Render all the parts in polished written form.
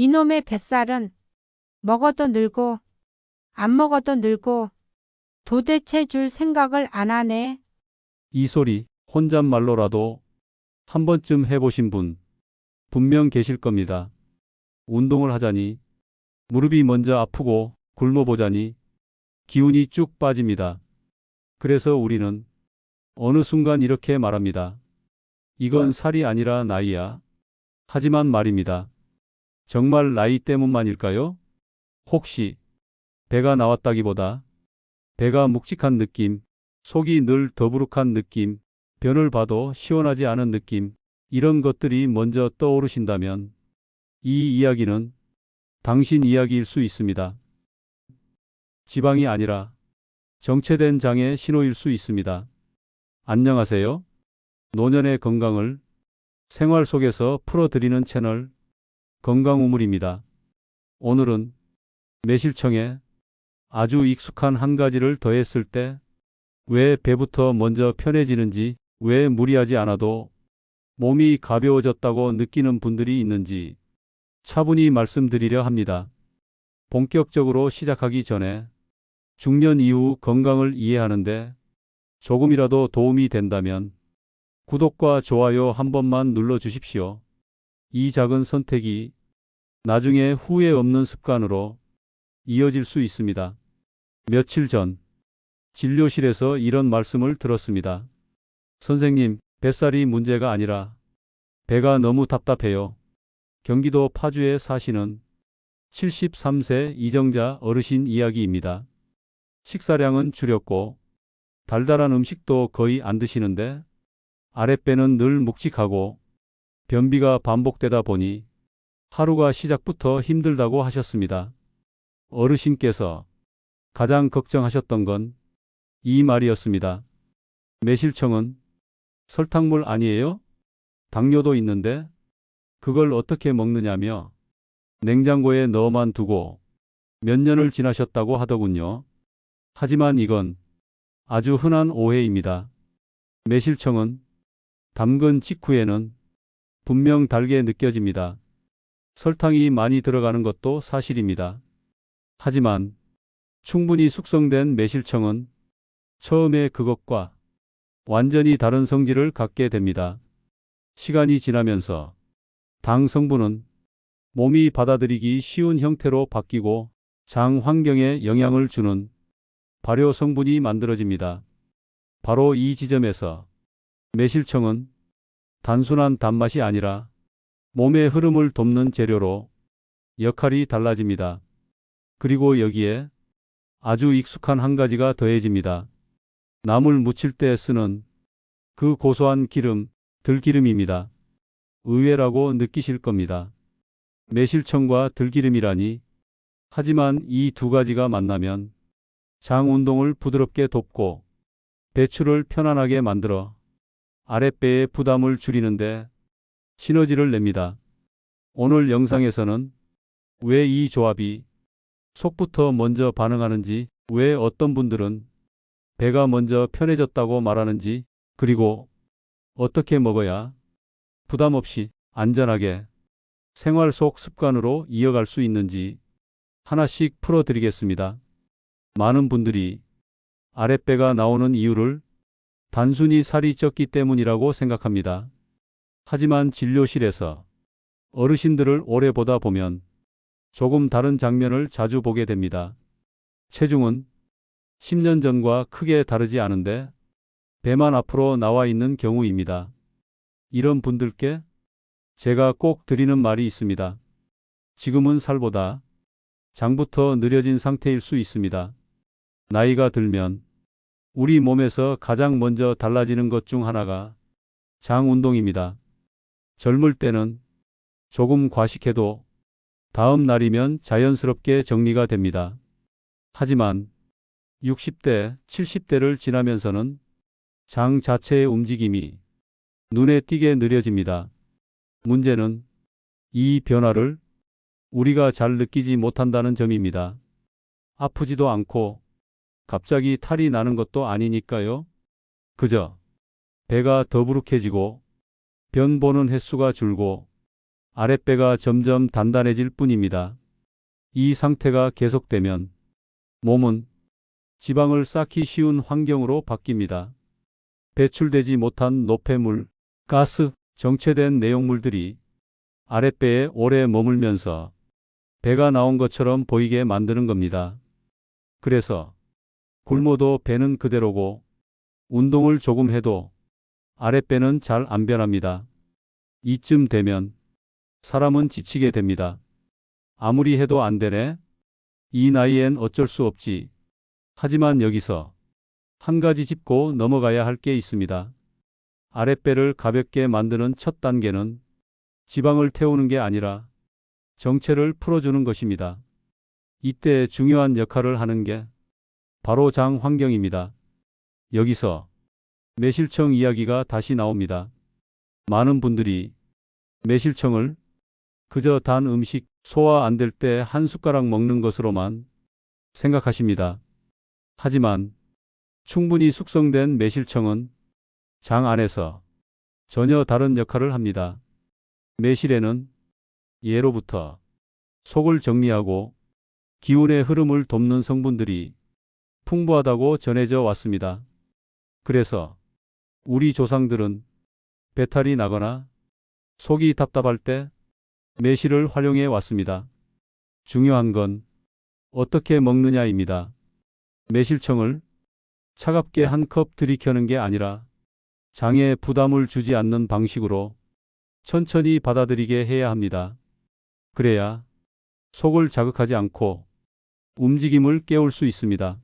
이놈의 뱃살은 먹어도 늘고 안 먹어도 늘고 도대체 줄 생각을 안 하네. 이 소리 혼잣말로라도 한 번쯤 해보신 분 분명 계실 겁니다. 운동을 하자니 무릎이 먼저 아프고 굶어보자니 기운이 쭉 빠집니다. 그래서 우리는 어느 순간 이렇게 말합니다. 이건 살이 아니라 나이야. 하지만 말입니다. 정말 나이 때문만일까요? 혹시 배가 나왔다기보다 배가 묵직한 느낌, 속이 늘 더부룩한 느낌, 변을 봐도 시원하지 않은 느낌, 이런 것들이 먼저 떠오르신다면 이 이야기는 당신 이야기일 수 있습니다. 지방이 아니라 정체된 장의 신호일 수 있습니다. 안녕하세요. 노년의 건강을 생활 속에서 풀어드리는 채널 건강우물입니다. 오늘은 매실청에 아주 익숙한 한 가지를 더했을 때 왜 배부터 먼저 편해지는지, 왜 무리하지 않아도 몸이 가벼워졌다고 느끼는 분들이 있는지 차분히 말씀드리려 합니다. 본격적으로 시작하기 전에 중년 이후 건강을 이해하는데 조금이라도 도움이 된다면 구독과 좋아요 한 번만 눌러주십시오. 이 작은 선택이 나중에 후회 없는 습관으로 이어질 수 있습니다. 며칠 전 진료실에서 이런 말씀을 들었습니다. 선생님, 뱃살이 문제가 아니라 배가 너무 답답해요. 경기도 파주에 사시는 73세 이정자 어르신 이야기입니다. 식사량은 줄였고 달달한 음식도 거의 안 드시는데 아랫배는 늘 묵직하고 변비가 반복되다 보니 하루가 시작부터 힘들다고 하셨습니다. 어르신께서 가장 걱정하셨던 건 이 말이었습니다. 매실청은 설탕물 아니에요? 당뇨도 있는데 그걸 어떻게 먹느냐며 냉장고에 넣어만 두고 몇 년을 지나셨다고 하더군요. 하지만 이건 아주 흔한 오해입니다. 매실청은 담근 직후에는 분명 달게 느껴집니다. 설탕이 많이 들어가는 것도 사실입니다. 하지만 충분히 숙성된 매실청은 처음에 그것과 완전히 다른 성질을 갖게 됩니다. 시간이 지나면서 당 성분은 몸이 받아들이기 쉬운 형태로 바뀌고 장 환경에 영향을 주는 발효 성분이 만들어집니다. 바로 이 지점에서 매실청은 단순한 단맛이 아니라 몸의 흐름을 돕는 재료로 역할이 달라집니다. 그리고 여기에 아주 익숙한 한 가지가 더해집니다. 나물 무칠 때 쓰는 그 고소한 기름, 들기름입니다. 의외라고 느끼실 겁니다. 매실청과 들기름이라니. 하지만 이 두 가지가 만나면 장 운동을 부드럽게 돕고 배출을 편안하게 만들어 아랫배의 부담을 줄이는데 시너지를 냅니다. 오늘 영상에서는 왜 이 조합이 속부터 먼저 반응하는지, 왜 어떤 분들은 배가 먼저 편해졌다고 말하는지, 그리고 어떻게 먹어야 부담 없이 안전하게 생활 속 습관으로 이어갈 수 있는지 하나씩 풀어드리겠습니다. 많은 분들이 아랫배가 나오는 이유를 단순히 살이 쪘기 때문이라고 생각합니다. 하지만 진료실에서 어르신들을 오래 보다 보면 조금 다른 장면을 자주 보게 됩니다. 체중은 10년 전과 크게 다르지 않은데 배만 앞으로 나와 있는 경우입니다. 이런 분들께 제가 꼭 드리는 말이 있습니다. 지금은 살보다 장부터 느려진 상태일 수 있습니다. 나이가 들면 우리 몸에서 가장 먼저 달라지는 것 중 하나가 장 운동입니다. 젊을 때는 조금 과식해도 다음 날이면 자연스럽게 정리가 됩니다. 하지만 60대, 70대를 지나면서는 장 자체의 움직임이 눈에 띄게 느려집니다. 문제는 이 변화를 우리가 잘 느끼지 못한다는 점입니다. 아프지도 않고 갑자기 탈이 나는 것도 아니니까요. 그저 배가 더부룩해지고 변 보는 횟수가 줄고 아랫배가 점점 단단해질 뿐입니다. 이 상태가 계속되면 몸은 지방을 쌓기 쉬운 환경으로 바뀝니다. 배출되지 못한 노폐물, 가스, 정체된 내용물들이 아랫배에 오래 머물면서 배가 나온 것처럼 보이게 만드는 겁니다. 그래서 굶어도 배는 그대로고 운동을 조금 해도 아랫배는 잘 안 변합니다. 이쯤 되면 사람은 지치게 됩니다. 아무리 해도 안 되네? 이 나이엔 어쩔 수 없지. 하지만 여기서 한 가지 짚고 넘어가야 할 게 있습니다. 아랫배를 가볍게 만드는 첫 단계는 지방을 태우는 게 아니라 정체를 풀어주는 것입니다. 이때 중요한 역할을 하는 게 바로 장 환경입니다. 여기서 매실청 이야기가 다시 나옵니다. 많은 분들이 매실청을 그저 단 음식 소화 안 될 때 한 숟가락 먹는 것으로만 생각하십니다. 하지만 충분히 숙성된 매실청은 장 안에서 전혀 다른 역할을 합니다. 매실에는 예로부터 속을 정리하고 기운의 흐름을 돕는 성분들이 풍부하다고 전해져 왔습니다. 그래서 우리 조상들은 배탈이 나거나 속이 답답할 때 매실을 활용해 왔습니다. 중요한 건 어떻게 먹느냐입니다. 매실청을 차갑게 한 컵 들이켜는 게 아니라 장에 부담을 주지 않는 방식으로 천천히 받아들이게 해야 합니다. 그래야 속을 자극하지 않고 움직임을 깨울 수 있습니다.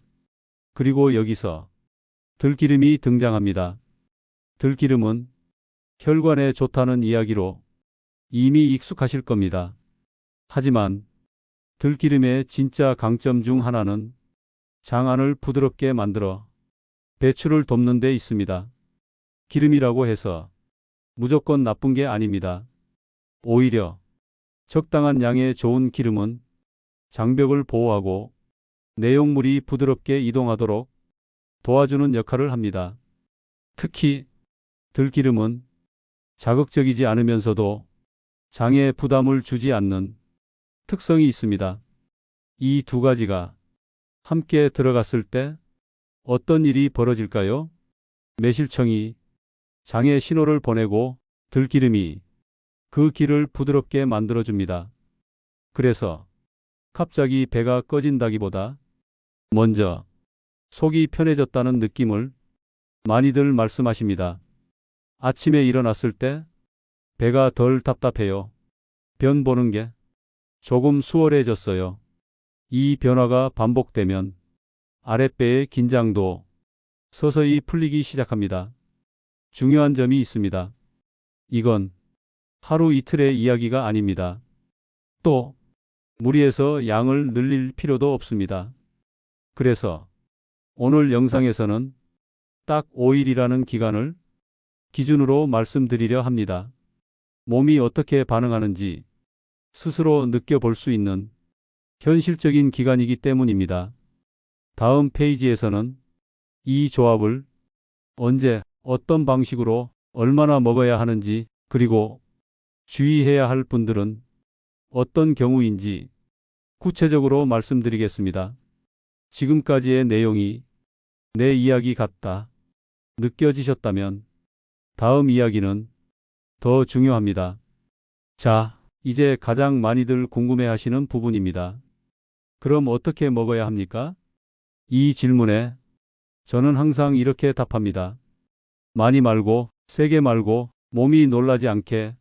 그리고 여기서 들기름이 등장합니다. 들기름은 혈관에 좋다는 이야기로 이미 익숙하실 겁니다. 하지만 들기름의 진짜 강점 중 하나는 장 안을 부드럽게 만들어 배출을 돕는 데 있습니다. 기름이라고 해서 무조건 나쁜 게 아닙니다. 오히려 적당한 양의 좋은 기름은 장벽을 보호하고 내용물이 부드럽게 이동하도록 도와주는 역할을 합니다. 특히 들기름은 자극적이지 않으면서도 장에 부담을 주지 않는 특성이 있습니다. 이 두 가지가 함께 들어갔을 때 어떤 일이 벌어질까요? 매실청이 장에 신호를 보내고 들기름이 그 길을 부드럽게 만들어줍니다. 그래서 갑자기 배가 꺼진다기보다 먼저 속이 편해졌다는 느낌을 많이들 말씀하십니다. 아침에 일어났을 때 배가 덜 답답해요. 변 보는 게 조금 수월해졌어요. 이 변화가 반복되면 아랫배의 긴장도 서서히 풀리기 시작합니다. 중요한 점이 있습니다. 이건 하루 이틀의 이야기가 아닙니다. 또 무리해서 양을 늘릴 필요도 없습니다. 그래서 오늘 영상에서는 딱 5일이라는 기간을 기준으로 말씀드리려 합니다. 몸이 어떻게 반응하는지 스스로 느껴볼 수 있는 현실적인 기간이기 때문입니다. 다음 페이지에서는 이 조합을 언제, 어떤 방식으로 얼마나 먹어야 하는지, 그리고 주의해야 할 분들은 어떤 경우인지 구체적으로 말씀드리겠습니다. 지금까지의 내용이 내 이야기 같다 느껴지셨다면 다음 이야기는 더 중요합니다. 자, 이제 가장 많이들 궁금해하시는 부분입니다. 그럼 어떻게 먹어야 합니까? 이 질문에 저는 항상 이렇게 답합니다. 많이 말고, 세게 말고, 몸이 놀라지 않게.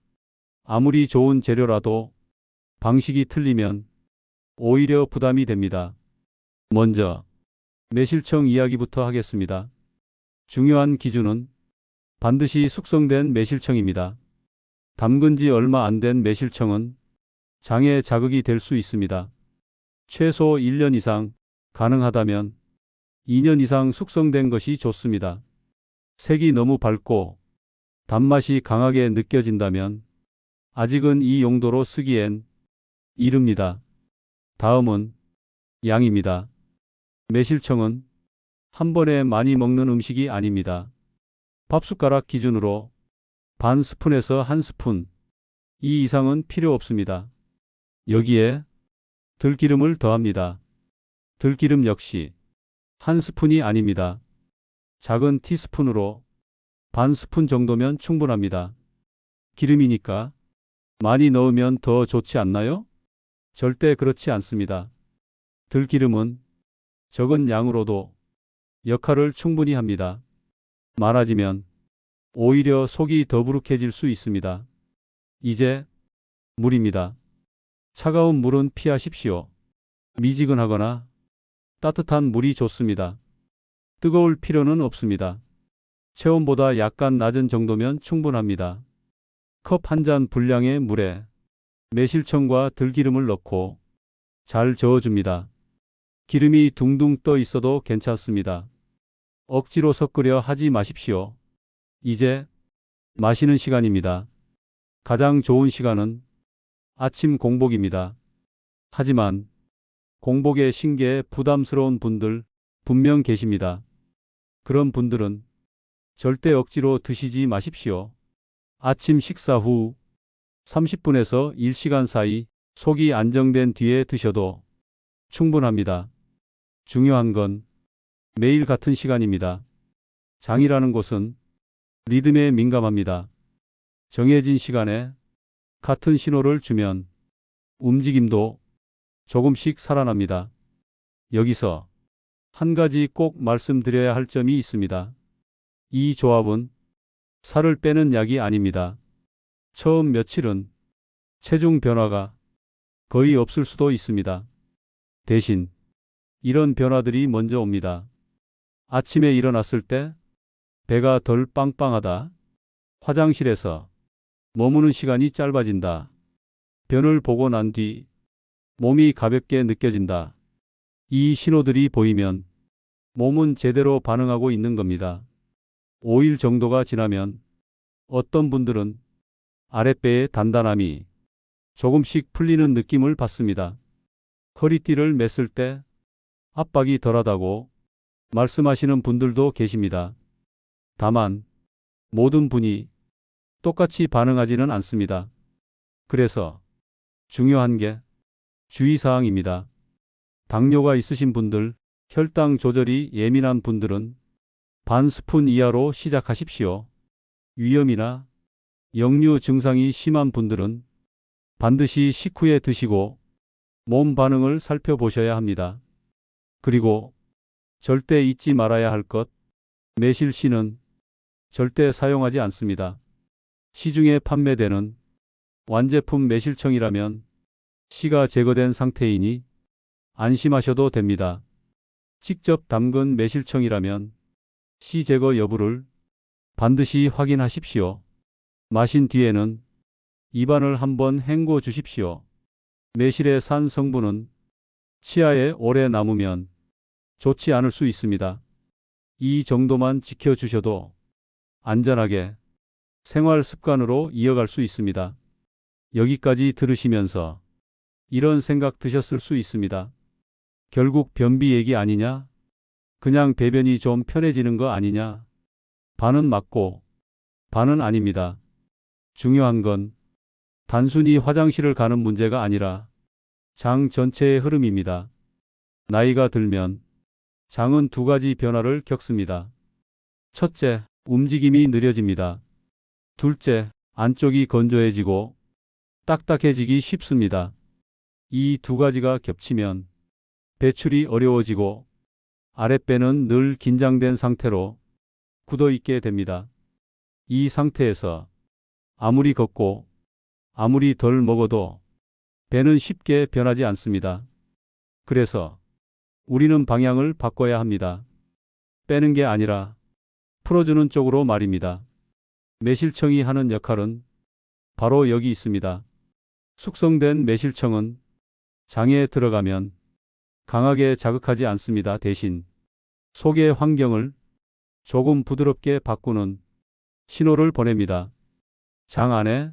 아무리 좋은 재료라도 방식이 틀리면 오히려 부담이 됩니다. 먼저 매실청 이야기부터 하겠습니다. 중요한 기준은 반드시 숙성된 매실청입니다. 담근 지 얼마 안 된 매실청은 장에 자극이 될 수 있습니다. 최소 1년 이상, 가능하다면 2년 이상 숙성된 것이 좋습니다. 색이 너무 밝고 단맛이 강하게 느껴진다면 아직은 이 용도로 쓰기엔 이릅니다. 다음은 양입니다. 매실청은 한 번에 많이 먹는 음식이 아닙니다. 밥숟가락 기준으로 반 스푼에서 한 스푼, 이 이상은 필요 없습니다. 여기에 들기름을 더합니다. 들기름 역시 한 스푼이 아닙니다. 작은 티스푼으로 반 스푼 정도면 충분합니다. 기름이니까 많이 넣으면 더 좋지 않나요? 절대 그렇지 않습니다. 들기름은 적은 양으로도 역할을 충분히 합니다. 많아지면 오히려 속이 더부룩해질 수 있습니다. 이제 물입니다. 차가운 물은 피하십시오. 미지근하거나 따뜻한 물이 좋습니다. 뜨거울 필요는 없습니다. 체온보다 약간 낮은 정도면 충분합니다. 컵 한 잔 분량의 물에 매실청과 들기름을 넣고 잘 저어줍니다. 기름이 둥둥 떠 있어도 괜찮습니다. 억지로 섞으려 하지 마십시오. 이제 마시는 시간입니다. 가장 좋은 시간은 아침 공복입니다. 하지만 공복에 신계에 부담스러운 분들 분명 계십니다. 그런 분들은 절대 억지로 드시지 마십시오. 아침 식사 후 30분에서 1시간 사이 속이 안정된 뒤에 드셔도 충분합니다. 중요한 건 매일 같은 시간입니다. 장이라는 곳은 리듬에 민감합니다. 정해진 시간에 같은 신호를 주면 움직임도 조금씩 살아납니다. 여기서 한 가지 꼭 말씀드려야 할 점이 있습니다. 이 조합은 살을 빼는 약이 아닙니다. 처음 며칠은 체중 변화가 거의 없을 수도 있습니다. 대신 이런 변화들이 먼저 옵니다. 아침에 일어났을 때 배가 덜 빵빵하다. 화장실에서 머무는 시간이 짧아진다. 변을 보고 난 뒤 몸이 가볍게 느껴진다. 이 신호들이 보이면 몸은 제대로 반응하고 있는 겁니다. 5일 정도가 지나면 어떤 분들은 아랫배의 단단함이 조금씩 풀리는 느낌을 받습니다. 허리띠를 맸을 때 압박이 덜하다고 말씀하시는 분들도 계십니다. 다만 모든 분이 똑같이 반응하지는 않습니다. 그래서 중요한 게 주의사항입니다. 당뇨가 있으신 분들, 혈당 조절이 예민한 분들은 반 스푼 이하로 시작하십시오. 위염이나 역류 증상이 심한 분들은 반드시 식후에 드시고 몸 반응을 살펴보셔야 합니다. 그리고 절대 잊지 말아야 할 것, 매실씨는 절대 사용하지 않습니다. 시중에 판매되는 완제품 매실청이라면 씨가 제거된 상태이니 안심하셔도 됩니다. 직접 담근 매실청이라면 씨 제거 여부를 반드시 확인하십시오. 마신 뒤에는 입안을 한번 헹궈 주십시오. 매실의 산 성분은 치아에 오래 남으면 좋지 않을 수 있습니다. 이 정도만 지켜주셔도 안전하게 생활 습관으로 이어갈 수 있습니다. 여기까지 들으시면서 이런 생각 드셨을 수 있습니다. 결국 변비 얘기 아니냐? 그냥 배변이 좀 편해지는 거 아니냐? 반은 맞고 반은 아닙니다. 중요한 건 단순히 화장실을 가는 문제가 아니라 장 전체의 흐름입니다. 나이가 들면 장은 두 가지 변화를 겪습니다. 첫째, 움직임이 느려집니다. 둘째, 안쪽이 건조해지고 딱딱해지기 쉽습니다. 이 두 가지가 겹치면 배출이 어려워지고 아랫배는 늘 긴장된 상태로 굳어 있게 됩니다. 이 상태에서 아무리 걷고 아무리 덜 먹어도 배는 쉽게 변하지 않습니다. 그래서 우리는 방향을 바꿔야 합니다. 빼는 게 아니라 풀어주는 쪽으로 말입니다. 매실청이 하는 역할은 바로 여기 있습니다. 숙성된 매실청은 장에 들어가면 강하게 자극하지 않습니다. 대신 속의 환경을 조금 부드럽게 바꾸는 신호를 보냅니다. 장 안에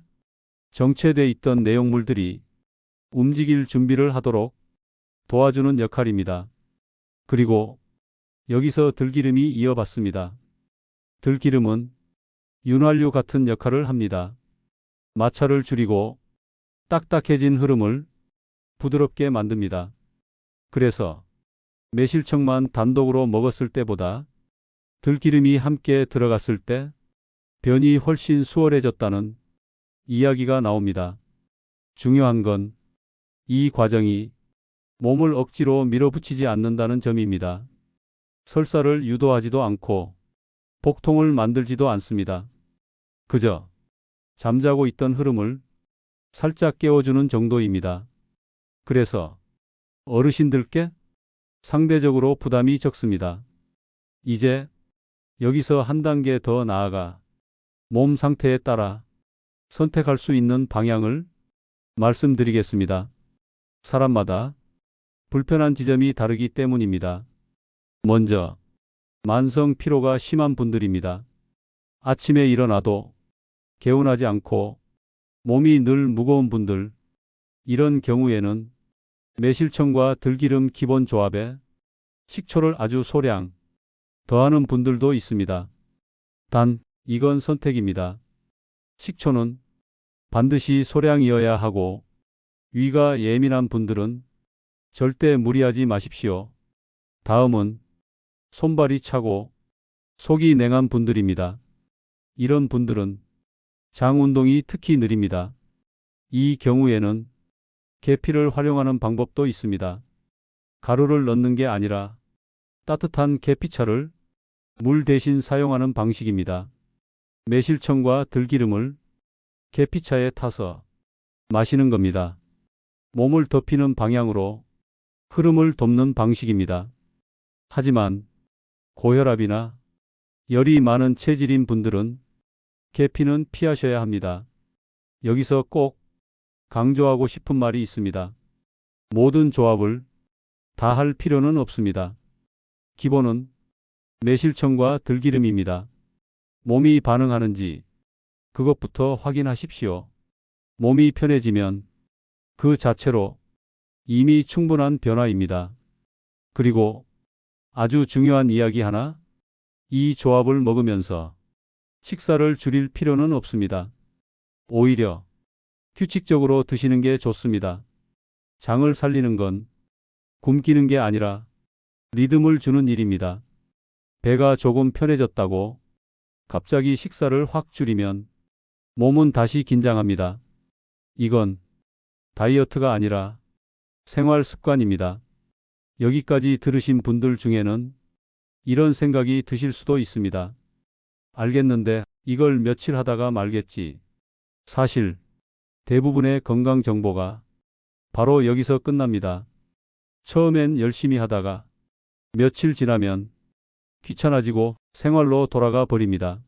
정체돼 있던 내용물들이 움직일 준비를 하도록 도와주는 역할입니다. 그리고 여기서 들기름이 이어받습니다. 들기름은 윤활유 같은 역할을 합니다. 마찰을 줄이고 딱딱해진 흐름을 부드럽게 만듭니다. 그래서 매실청만 단독으로 먹었을 때보다 들기름이 함께 들어갔을 때 변이 훨씬 수월해졌다는 이야기가 나옵니다. 중요한 건 이 과정이 몸을 억지로 밀어붙이지 않는다는 점입니다. 설사를 유도하지도 않고 복통을 만들지도 않습니다. 그저 잠자고 있던 흐름을 살짝 깨워주는 정도입니다. 그래서 어르신들께 상대적으로 부담이 적습니다. 이제 여기서 한 단계 더 나아가 몸 상태에 따라 선택할 수 있는 방향을 말씀드리겠습니다. 사람마다 불편한 지점이 다르기 때문입니다. 먼저 만성 피로가 심한 분들입니다. 아침에 일어나도 개운하지 않고 몸이 늘 무거운 분들, 이런 경우에는 매실청과 들기름 기본 조합에 식초를 아주 소량 더하는 분들도 있습니다. 단, 이건 선택입니다. 식초는 반드시 소량이어야 하고 위가 예민한 분들은 절대 무리하지 마십시오. 다음은 손발이 차고 속이 냉한 분들입니다. 이런 분들은 장 운동이 특히 느립니다. 이 경우에는 계피를 활용하는 방법도 있습니다. 가루를 넣는 게 아니라 따뜻한 계피차를 물 대신 사용하는 방식입니다. 매실청과 들기름을 계피차에 타서 마시는 겁니다. 몸을 덮이는 방향으로 흐름을 돕는 방식입니다. 하지만 고혈압이나 열이 많은 체질인 분들은 계피는 피하셔야 합니다. 여기서 꼭 강조하고 싶은 말이 있습니다. 모든 조합을 다 할 필요는 없습니다. 기본은 매실청과 들기름입니다. 몸이 반응하는지 그것부터 확인하십시오. 몸이 편해지면 그 자체로 이미 충분한 변화입니다. 그리고 아주 중요한 이야기 하나, 이 조합을 먹으면서 식사를 줄일 필요는 없습니다. 오히려 규칙적으로 드시는 게 좋습니다. 장을 살리는 건 굶기는 게 아니라 리듬을 주는 일입니다. 배가 조금 편해졌다고 갑자기 식사를 확 줄이면 몸은 다시 긴장합니다. 이건 다이어트가 아니라 생활 습관입니다. 여기까지 들으신 분들 중에는 이런 생각이 드실 수도 있습니다. 알겠는데 이걸 며칠 하다가 말겠지. 사실 대부분의 건강 정보가 바로 여기서 끝납니다. 처음엔 열심히 하다가 며칠 지나면 귀찮아지고 생활로 돌아가 버립니다.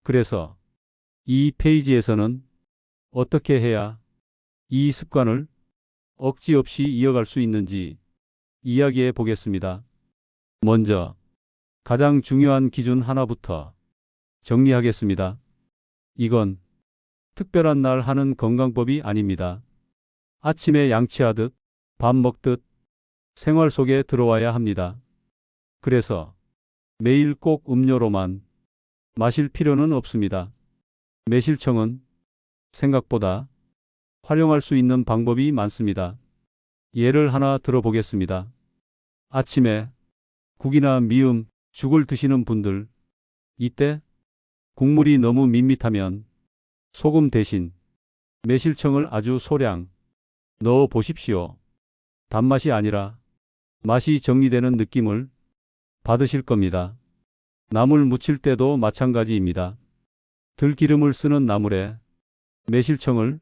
그래서 이 페이지에서는 어떻게 해야 이 습관을 억지 없이 이어갈 수 있는지 이야기해 보겠습니다. 먼저 가장 중요한 기준 하나부터 정리하겠습니다. 이건 특별한 날 하는 건강법이 아닙니다. 아침에 양치하듯 밥 먹듯 생활 속에 들어와야 합니다. 그래서 매일 꼭 음료로만 마실 필요는 없습니다. 매실청은 생각보다 활용할 수 있는 방법이 많습니다. 예를 하나 들어보겠습니다. 아침에 국이나 미음, 죽을 드시는 분들, 이때 국물이 너무 밋밋하면 소금 대신 매실청을 아주 소량 넣어 보십시오. 단맛이 아니라 맛이 정리되는 느낌을 받으실 겁니다. 나물 무칠 때도 마찬가지입니다. 들기름을 쓰는 나물에 매실청을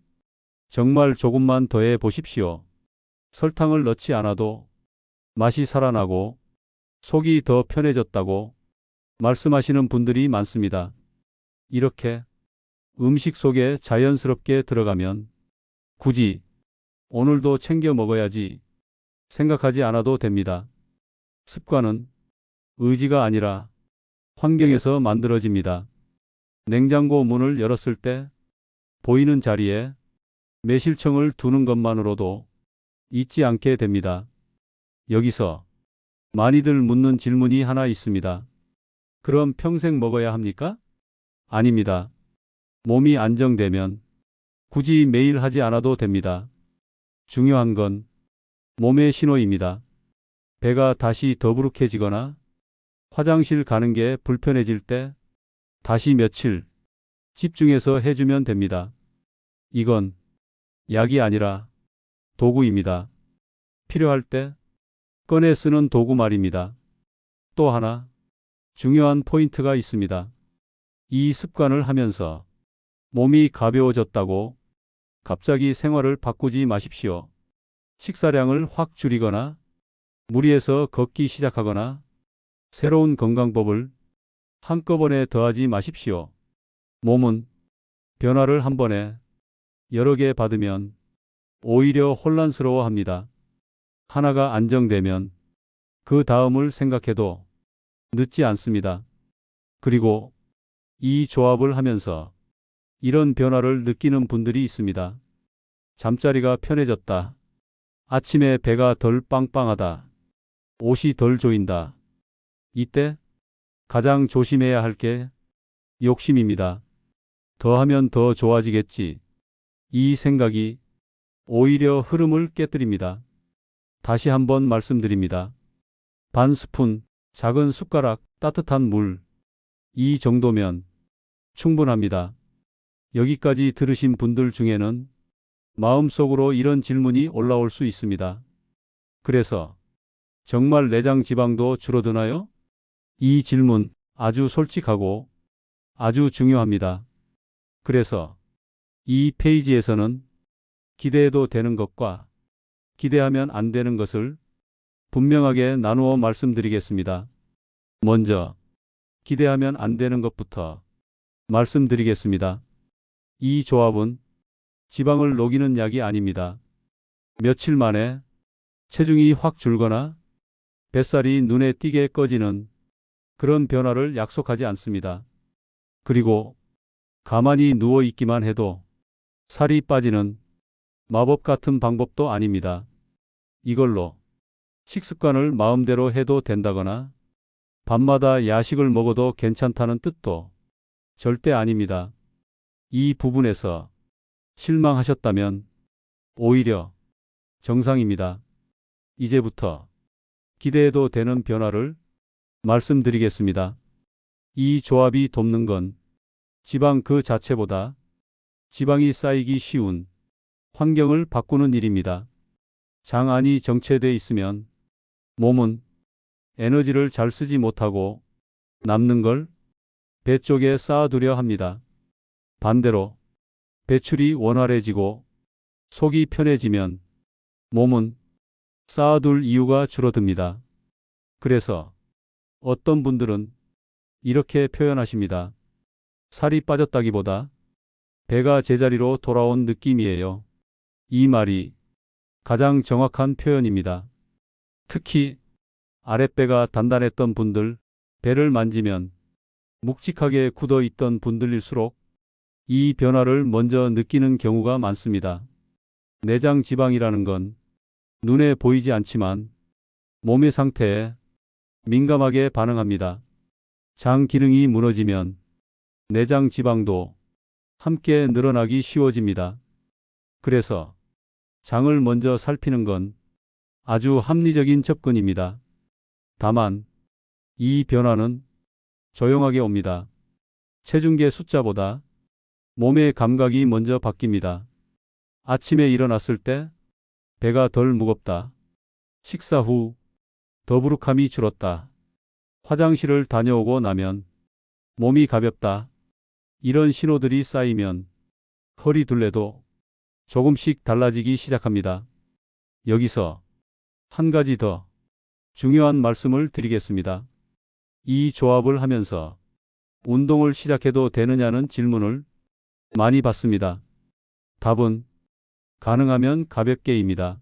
정말 조금만 더해 보십시오. 설탕을 넣지 않아도 맛이 살아나고 속이 더 편해졌다고 말씀하시는 분들이 많습니다. 이렇게 음식 속에 자연스럽게 들어가면 굳이 오늘도 챙겨 먹어야지 생각하지 않아도 됩니다. 습관은 의지가 아니라 환경에서 만들어집니다. 냉장고 문을 열었을 때 보이는 자리에 매실청을 두는 것만으로도 잊지 않게 됩니다. 여기서 많이들 묻는 질문이 하나 있습니다. 그럼 평생 먹어야 합니까? 아닙니다. 몸이 안정되면 굳이 매일 하지 않아도 됩니다. 중요한 건 몸의 신호입니다. 배가 다시 더부룩해지거나 화장실 가는 게 불편해질 때 다시 며칠 집중해서 해주면 됩니다. 이건 약이 아니라 도구입니다. 필요할 때 꺼내 쓰는 도구 말입니다. 또 하나 중요한 포인트가 있습니다. 이 습관을 하면서 몸이 가벼워졌다고 갑자기 생활을 바꾸지 마십시오. 식사량을 확 줄이거나 무리해서 걷기 시작하거나 새로운 건강법을 한꺼번에 더하지 마십시오. 몸은 변화를 한 번에 여러 개 받으면 오히려 혼란스러워합니다. 하나가 안정되면 그 다음을 생각해도 늦지 않습니다. 그리고 이 조합을 하면서 이런 변화를 느끼는 분들이 있습니다. 잠자리가 편해졌다. 아침에 배가 덜 빵빵하다. 옷이 덜 조인다. 이때 가장 조심해야 할 게 욕심입니다. 더 하면 더 좋아지겠지. 이 생각이 오히려 흐름을 깨뜨립니다. 다시 한번 말씀드립니다. 반 스푼, 작은 숟가락, 따뜻한 물. 이 정도면 충분합니다. 여기까지 들으신 분들 중에는 마음속으로 이런 질문이 올라올 수 있습니다. 그래서 정말 내장 지방도 줄어드나요? 이 질문 아주 솔직하고 아주 중요합니다. 그래서 이 페이지에서는 기대해도 되는 것과 기대하면 안 되는 것을 분명하게 나누어 말씀드리겠습니다. 먼저 기대하면 안 되는 것부터 말씀드리겠습니다. 이 조합은 지방을 녹이는 약이 아닙니다. 며칠 만에 체중이 확 줄거나 뱃살이 눈에 띄게 꺼지는 그런 변화를 약속하지 않습니다. 그리고 가만히 누워 있기만 해도 살이 빠지는 마법 같은 방법도 아닙니다. 이걸로 식습관을 마음대로 해도 된다거나 밤마다 야식을 먹어도 괜찮다는 뜻도 절대 아닙니다. 이 부분에서 실망하셨다면 오히려 정상입니다. 이제부터 기대해도 되는 변화를 말씀드리겠습니다. 이 조합이 돕는 건 지방 그 자체보다 지방이 쌓이기 쉬운 환경을 바꾸는 일입니다. 장 안이 정체돼 있으면 몸은 에너지를 잘 쓰지 못하고 남는 걸 배 쪽에 쌓아두려 합니다. 반대로 배출이 원활해지고 속이 편해지면 몸은 쌓아둘 이유가 줄어듭니다. 그래서 어떤 분들은 이렇게 표현하십니다. 살이 빠졌다기보다 배가 제자리로 돌아온 느낌이에요. 이 말이 가장 정확한 표현입니다. 특히 아랫배가 단단했던 분들, 배를 만지면 묵직하게 굳어 있던 분들일수록 이 변화를 먼저 느끼는 경우가 많습니다. 내장 지방이라는 건 눈에 보이지 않지만 몸의 상태에 민감하게 반응합니다. 장 기능이 무너지면 내장 지방도 함께 늘어나기 쉬워집니다. 그래서 장을 먼저 살피는 건 아주 합리적인 접근입니다. 다만 이 변화는 조용하게 옵니다. 체중계 숫자보다 몸의 감각이 먼저 바뀝니다. 아침에 일어났을 때 배가 덜 무겁다. 식사 후 더부룩함이 줄었다. 화장실을 다녀오고 나면 몸이 가볍다. 이런 신호들이 쌓이면 허리 둘레도 조금씩 달라지기 시작합니다. 여기서 한 가지 더 중요한 말씀을 드리겠습니다. 이 조합을 하면서 운동을 시작해도 되느냐는 질문을 많이 받습니다. 답은 가능하면 가볍게입니다.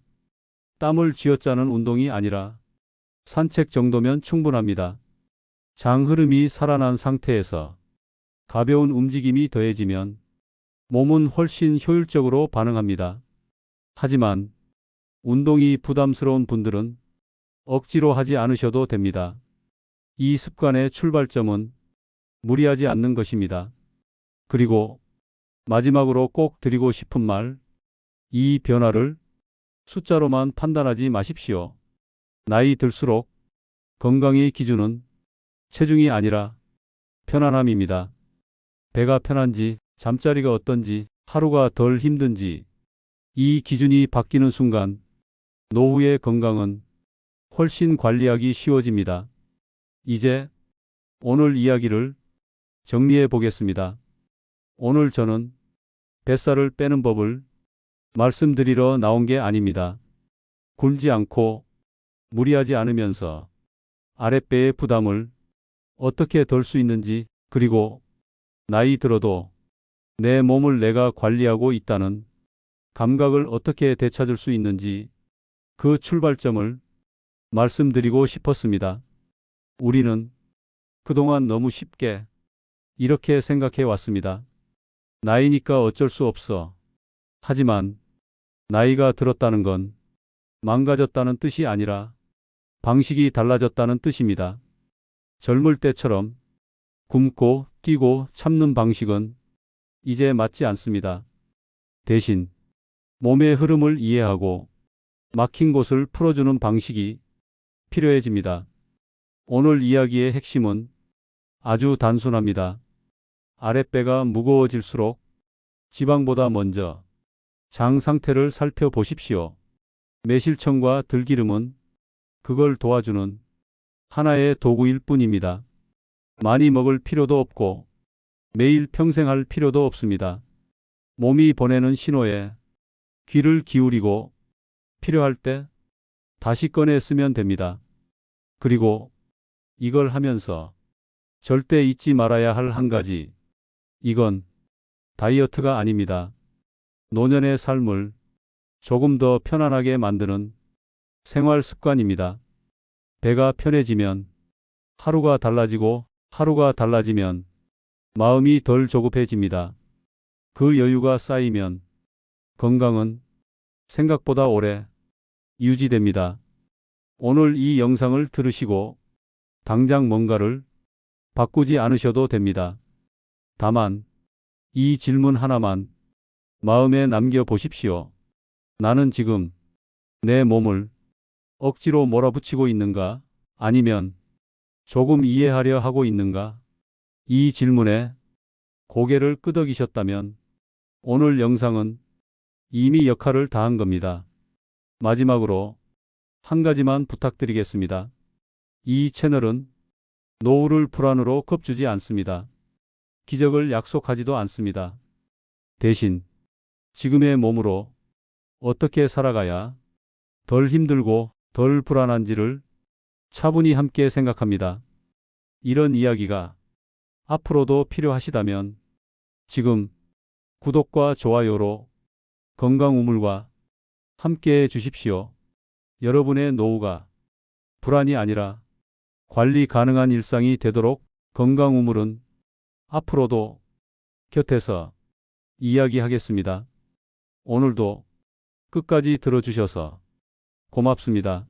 땀을 쥐어짜는 운동이 아니라 산책 정도면 충분합니다. 장 흐름이 살아난 상태에서 가벼운 움직임이 더해지면 몸은 훨씬 효율적으로 반응합니다. 하지만 운동이 부담스러운 분들은 억지로 하지 않으셔도 됩니다. 이 습관의 출발점은 무리하지 않는 것입니다. 그리고 마지막으로 꼭 드리고 싶은 말, 이 변화를 숫자로만 판단하지 마십시오. 나이 들수록 건강의 기준은 체중이 아니라 편안함입니다. 배가 편한지, 잠자리가 어떤지, 하루가 덜 힘든지, 이 기준이 바뀌는 순간 노후의 건강은 훨씬 관리하기 쉬워집니다. 이제 오늘 이야기를 정리해 보겠습니다. 오늘 저는 뱃살을 빼는 법을 말씀드리러 나온 게 아닙니다. 굶지 않고 무리하지 않으면서 아랫배의 부담을 어떻게 덜 수 있는지, 그리고 나이 들어도 내 몸을 내가 관리하고 있다는 감각을 어떻게 되찾을 수 있는지, 그 출발점을 말씀드리고 싶었습니다. 우리는 그동안 너무 쉽게 이렇게 생각해 왔습니다. 나이니까 어쩔 수 없어. 하지만 나이가 들었다는 건 망가졌다는 뜻이 아니라 방식이 달라졌다는 뜻입니다. 젊을 때처럼 굶고 뛰고 참는 방식은 이제 맞지 않습니다. 대신 몸의 흐름을 이해하고 막힌 곳을 풀어주는 방식이 필요해집니다. 오늘 이야기의 핵심은 아주 단순합니다. 아랫배가 무거워질수록 지방보다 먼저 장 상태를 살펴보십시오. 매실청과 들기름은 그걸 도와주는 하나의 도구일 뿐입니다. 많이 먹을 필요도 없고 매일 평생 할 필요도 없습니다. 몸이 보내는 신호에 귀를 기울이고 필요할 때 다시 꺼내 쓰면 됩니다. 그리고 이걸 하면서 절대 잊지 말아야 할 한 가지. 이건 다이어트가 아닙니다. 노년의 삶을 조금 더 편안하게 만드는 생활 습관입니다. 배가 편해지면 하루가 달라지고, 하루가 달라지면 마음이 덜 조급해집니다. 그 여유가 쌓이면 건강은 생각보다 오래 유지됩니다. 오늘 이 영상을 들으시고 당장 뭔가를 바꾸지 않으셔도 됩니다. 다만 이 질문 하나만 마음에 남겨 보십시오. 나는 지금 내 몸을 억지로 몰아붙이고 있는가? 아니면 조금 이해하려 하고 있는가? 이 질문에 고개를 끄덕이셨다면 오늘 영상은 이미 역할을 다한 겁니다. 마지막으로 한 가지만 부탁드리겠습니다. 이 채널은 노후를 불안으로 겁주지 않습니다. 기적을 약속하지도 않습니다. 대신 지금의 몸으로 어떻게 살아가야 덜 힘들고 덜 불안한지를 차분히 함께 생각합니다. 이런 이야기가 앞으로도 필요하시다면 지금 구독과 좋아요로 건강 우물과 함께해 주십시오. 여러분의 노후가 불안이 아니라 관리 가능한 일상이 되도록 건강 우물은 앞으로도 곁에서 이야기하겠습니다. 오늘도 끝까지 들어주셔서 고맙습니다.